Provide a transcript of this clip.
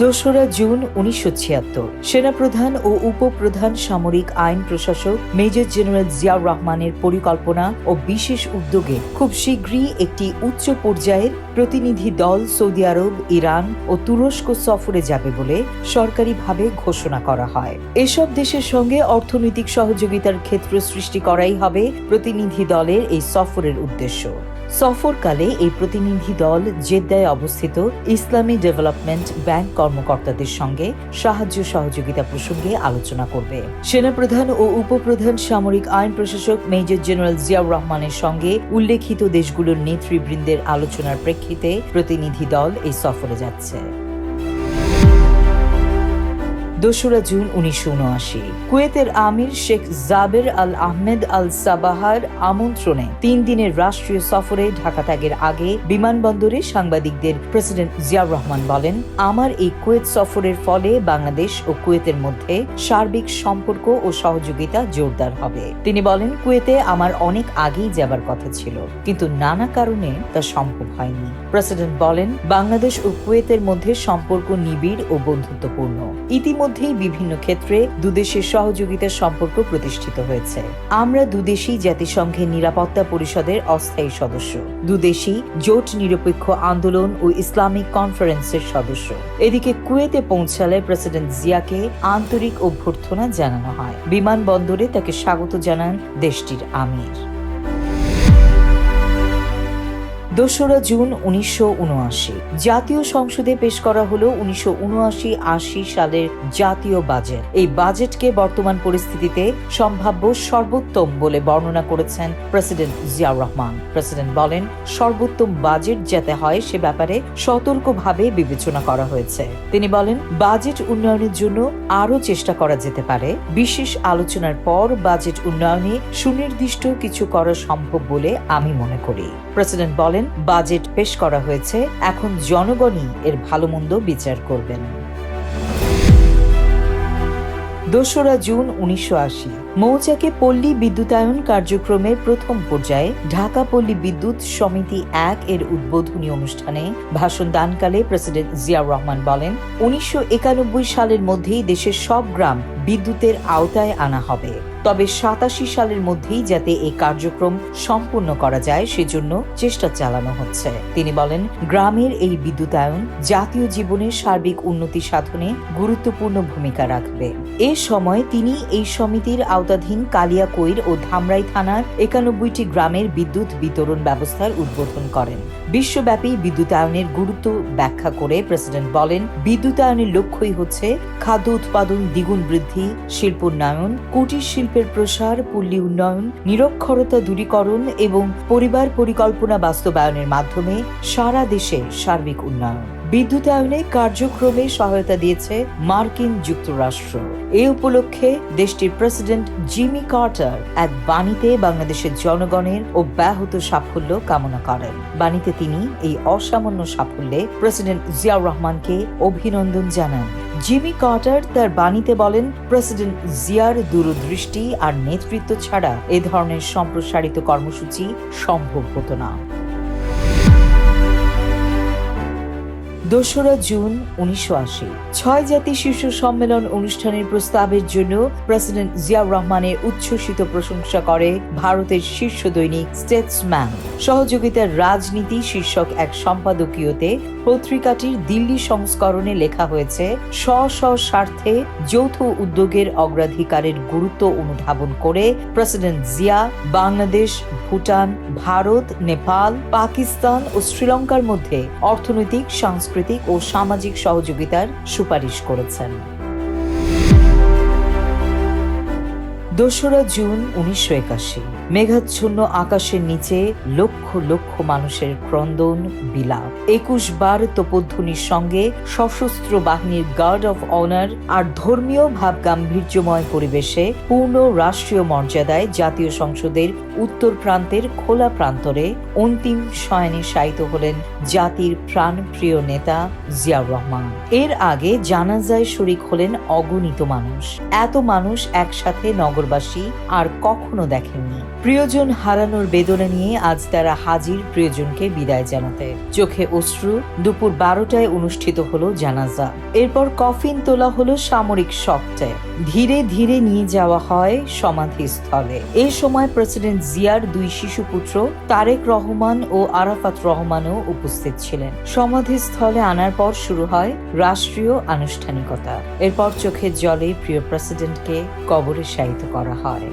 ২রা জুন ১৯৭৬ সেনাপ্রধান ও উপপ্রধান সামরিক আইন প্রশাসক মেজর জেনারেল জিয়াউর রহমানের পরিকল্পনা ও বিশেষ উদ্যোগে খুব শীঘ্রই একটি উচ্চ পর্যায়ের প্রতিনিধি দল সৌদি আরব, ইরান ও তুরস্ক সফরে যাবে বলে সরকারিভাবে ঘোষণা করা হয়। এসব দেশের সঙ্গে অর্থনৈতিক সহযোগিতার ক্ষেত্র সৃষ্টি করাই হবে প্রতিনিধি দলের এই সফরের উদ্দেশ্য। সফরকালে এই প্রতিনিধি দল জেদ্দায় অবস্থিত ইসলামী ডেভেলপমেন্ট ব্যাংক কর্মকর্তাদের সঙ্গে সাহায্য সহযোগিতা প্রসঙ্গে আলোচনা করবে। সেনাপ্রধান ও উপপ্রধান সামরিক আইন প্রশাসক মেজর জেনারেল জিয়াউর রহমানের সঙ্গে উল্লেখিত দেশগুলোর নেতৃবৃন্দের আলোচনার প্রেক্ষিতে প্রতিনিধি দল এই সফরে যাচ্ছে। ২রা জুন ১৯৭৯ কুয়েতের আমির শেখ জাবের আল আহমেদ আল সাবাহার আমন্ত্রণে ৩ দিনের রাষ্ট্রীয় সফরে ঢাকা ত্যাগের আগে বিমানবন্দরে সাংবাদিকদের প্রেসিডেন্ট জিয়াউর রহমান বলেন, আমার এই কুয়েত সফরের ফলে বাংলাদেশ ও কুয়েতের মধ্যে সার্বিক সম্পর্ক ও সহযোগিতা জোরদার হবে। তিনি বলেন, কুয়েতে আমার অনেক আগেই যাবার কথা ছিল, কিন্তু নানা কারণে তা সম্ভব হয়নি। প্রেসিডেন্ট বলেন, বাংলাদেশ ও কুয়েতের মধ্যে সম্পর্ক নিবিড় ও বন্ধুত্বপূর্ণ। ইতিমধ্যেই বিভিন্ন ক্ষেত্রে দুদেশের সহযোগিতার সম্পর্ক প্রতিষ্ঠিত হয়েছে। আমরা দুদেশই জাতিসংঘের নিরাপত্তা পরিষদের অস্থায়ী সদস্য, দুদেশই জোট নিরপেক্ষ আন্দোলন ও ইসলামিক কনফারেন্সের সদস্য। এদিকে কুয়েতে পৌঁছালে প্রেসিডেন্ট জিয়াকে আন্তরিক অভ্যর্থনা জানানো হয়। বিমানবন্দরে তাকে স্বাগত জানান দেশটির আমির। ২রা জুন ১৯৭৯ জাতীয় সংসদে পেশ করা হলো ১৯৭৯-৮০ সালের জাতীয় বাজেট। এই বাজেটকে বর্তমান পরিস্থিতিতে সম্ভাব্য সর্বোত্তম বলে বর্ণনা করেছেন প্রেসিডেন্ট জিয়াউর রহমান। প্রেসিডেন্ট বলেন, সর্বোত্তম বাজেট যাতে হয় সে ব্যাপারে সতর্কভাবে বিবেচনা করা হয়েছে। তিনি বলেন, বাজেট উন্নয়নের জন্য আরও চেষ্টা করা যেতে পারে। বিশেষ আলোচনার পর বাজেট উন্নয়নে সুনির্দিষ্ট কিছু করা সম্ভব বলে আমি মনে করি। প্রেসিডেন্ট বলেন, বাজেট পেশ করা হয়েছে, এখন জনগণই এর ভালো মন্দ বিচার করবেন। ২রা জুন ১৯৮০ মৌচাকে পল্লী বিদ্যুতায়ন কার্যক্রমের প্রথম পর্যায়ে ঢাকা পল্লী বিদ্যুৎ সমিতি ১ এর উদ্বোধনী অনুষ্ঠানে ভাষণ দানকালে প্রেসিডেন্ট জিয়াউর রহমান বলেন, ১৯৯১ সালের মধ্যেই দেশের সব গ্রাম বিদ্যুতের আওতায় আনা হবে, তবে ৮৭ সালের মধ্যেই যাতে এই কার্যক্রম সম্পূর্ণ করা যায় সেজন্য চেষ্টা চালানো হচ্ছে। তিনি বলেন, গ্রামের এই বিদ্যুতায়ন জাতীয় জীবনের সার্বিক উন্নতি সাধনে গুরুত্বপূর্ণ ভূমিকা রাখবে। এ সময় তিনি এই সমিতির আওতাধীন কালিয়াকৈর ও ধামরাই থানার ৯১টি গ্রামের বিদ্যুৎ বিতরণ ব্যবস্থার উদ্বোধন করেন। বিশ্বব্যাপী বিদ্যুতায়নের গুরুত্ব ব্যাখ্যা করে প্রেসিডেন্ট বলেন, বিদ্যুতায়নের লক্ষ্যই হচ্ছে খাদ্য উৎপাদন দ্বিগুণ বৃদ্ধি, শিল্পোন্নয়ন, কুটির শিল্পের প্রসার, পল্লী উন্নয়ন, নিরক্ষরতা দূরীকরণ এবং পরিবার পরিকল্পনা বাস্তবায়নের মাধ্যমে সারা দেশে সার্বিক উন্নয়ন। বিদ্যুতায়নে কার্যক্রমে সহায়তা দিয়েছে মার্কিন যুক্তরাষ্ট্র। এ উপলক্ষে দেশটির প্রেসিডেন্ট জিমি কার্টার এক বাণীতে বাংলাদেশের জনগণের অব্যাহত সাফল্য কামনা করেন। বাণীতে তিনি এই অসামান্য সাফল্যে প্রেসিডেন্ট জিয়াউর রহমানকে অভিনন্দন জানান। জিমি কার্টার তার বাণীতে বলেন, প্রেসিডেন্ট জিয়ার দূরদৃষ্টি আর নেতৃত্ব ছাড়া এ ধরনের সম্প্রসারিত কর্মসূচি সম্ভব হতো না। ২রা জুন ১৯৮০ ৬ জাতি শীর্ষ সম্মেলন অনুষ্ঠানের প্রস্তাবের জন্য প্রেসিডেন্ট জিয়াউর রহমানের উচ্ছ্বসিত প্রশংসা করে ভারতের শীর্ষ দৈনিক স্টেটসম্যান। সহযোগিতার রাজনীতি শীর্ষক এক সম্পাদকীয়তে পত্রিকাটির দিল্লি সংস্করণে লেখা হয়েছে, স্ব স্বার্থে যৌথ উদ্যোগের অগ্রাধিকারের গুরুত্ব অনুধাবন করে প্রেসিডেন্ট জিয়া বাংলাদেশ, ভুটান, ভারত, নেপাল, পাকিস্তান ও শ্রীলঙ্কার মধ্যে অর্থনৈতিক, সাংস্কৃতিক ও সামাজিক সহযোগিতার সুপারিশ করেছেন। ২রা জুন ১৯৮১ মেঘাচ্ছন্ন আকাশের নিচে লক্ষ লক্ষ মানুষের ক্রন্দন, বিলাপ। ২১ বার তোপধ্বনির সঙ্গে সশস্ত্র বাহিনীর গার্ড অফ অনার আর ধর্মীয় ভাব গাম্ভীর্যময় পরিবেশে পূর্ণ রাষ্ট্রীয় মর্যাদায় জাতীয় সংসদের উত্তর প্রান্তের খোলা প্রান্তরে অন্তিম শয়নে শায়িত হলেন জাতির প্রাণপ্রিয় নেতা জিয়াউর রহমান। এর আগে জানাজায় শরিক হলেন অগণিত মানুষ। এত মানুষ একসাথে নগরবাসী আর কখনো দেখেননি। প্রিয়জন হারানোর বেদনা নিয়ে আজ তারা হাজির প্রিয়জনকে বিদায় জানাতে। চোখে অশ্রু। দুপুর 12টায় অনুষ্ঠিত হলো জানাজা। এরপর কফিন তোলা হলো সামরিক শকটে। ধীরে ধীরে নিয়ে যাওয়া হয় সমাধিস্থলে। এই সময় প্রেসিডেন্ট জিয়ার 2 শিশুপুত্র তারেক রহমান ও আরাফাত রহমানও উপস্থিত ছিলেন। সমাধিস্থলে আনার পর শুরু হয় রাষ্ট্রীয় আনুষ্ঠানিকতা। এরপর চোখের জলে প্রিয় প্রেসিডেন্টকে কবরে শায়িত করা হয়।